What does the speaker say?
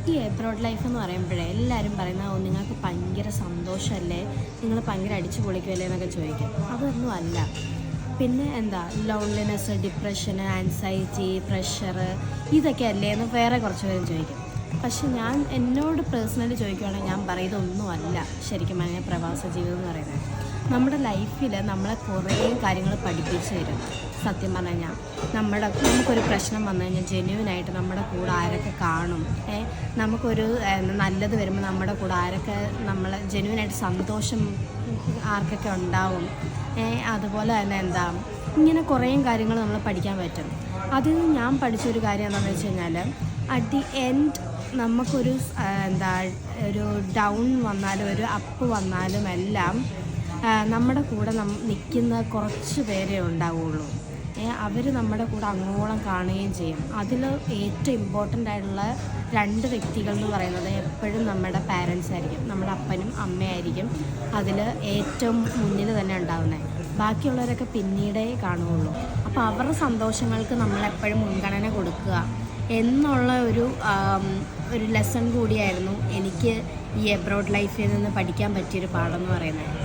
ഈ abroad life എന്ന് പറയുമ്പോഴേ എല്ലാവരും പറയുന്ന നിങ്ങൾക്ക് ഭയങ്കര സന്തോഷമല്ലേ, നിങ്ങൾ ഭയങ്കര അടിച്ചു പൊളിക്കുമല്ലേ എന്നൊക്കെ ചോദിക്കും. അതൊന്നും അല്ല. പിന്നെ എന്താ ലോൺലിനെസ്, ഡിപ്രഷന്, ആൻസൈറ്റി, പ്രഷർ, ഇതൊക്കെ അല്ലേ എന്ന് വേറെ കുറച്ച് പേരും ചോദിക്കും. പക്ഷെ എന്നോട് പേഴ്സണലി ചോദിക്കുകയാണെങ്കിൽ ഞാൻ പറയും ഇതൊന്നുമല്ല ശരിക്കും പറഞ്ഞാൽ പ്രവാസ ജീവിതം എന്ന് പറയുന്നത്. നമ്മുടെ ലൈഫിൽ നമ്മളെ കുറേ കാര്യങ്ങൾ പഠിപ്പിച്ച് തരും. സത്യം പറഞ്ഞു കഴിഞ്ഞാൽ നമുക്കൊരു പ്രശ്നം വന്നു കഴിഞ്ഞാൽ ജെന്യുവനായിട്ട് നമ്മുടെ കൂടെ ആരൊക്കെ കാണും, നമുക്കൊരു നല്ലത് വരുമ്പോൾ നമ്മുടെ കൂടെ ആരൊക്കെ നമ്മളെ ജെന്യുവനായിട്ട് സന്തോഷം ആർക്കൊക്കെ ഉണ്ടാവും, അതുപോലെ തന്നെ ഇങ്ങനെ കുറേ കാര്യങ്ങൾ നമ്മൾ പഠിക്കാൻ പറ്റും. അതിൽ നിന്ന് ഞാൻ പഠിച്ചൊരു കാര്യം എന്താണെന്ന് വെച്ച് കഴിഞ്ഞാൽ അറ്റ് ദി എൻഡ് നമുക്കൊരു ഒരു ഡൗൺ വന്നാലും ഒരു അപ്പ് വന്നാലും എല്ലാം നമ്മുടെ കൂടെ നിൽക്കുന്ന കുറച്ച് പേരേ ഉണ്ടാവുകയുള്ളൂ. അവർ നമ്മുടെ കൂടെ അങ്ങോളം കാണുകയും ചെയ്യും. അതിൽ ഏറ്റവും ഇമ്പോർട്ടൻ്റ് ആയിട്ടുള്ള 2 വ്യക്തികൾ എന്ന് പറയുന്നത് എപ്പോഴും നമ്മുടെ പാരൻസ് ആയിരിക്കും, നമ്മുടെ അപ്പനും അമ്മയായിരിക്കും അതിൽ ഏറ്റവും മുന്നിൽ തന്നെ ഉണ്ടാവുന്നത്. ബാക്കിയുള്ളവരൊക്കെ പിന്നീടേ കാണുകയുള്ളൂ. അപ്പോൾ അവരുടെ സന്തോഷങ്ങൾക്ക് നമ്മളെപ്പോഴും മുൻഗണന കൊടുക്കുക എന്നുള്ള ഒരു ലെസൺ കൂടിയായിരുന്നു എനിക്ക് ഈ എബ്രോഡ് ലൈഫിൽ നിന്ന് പഠിക്കാൻ പറ്റിയൊരു പാഠം എന്ന് പറയുന്നത്.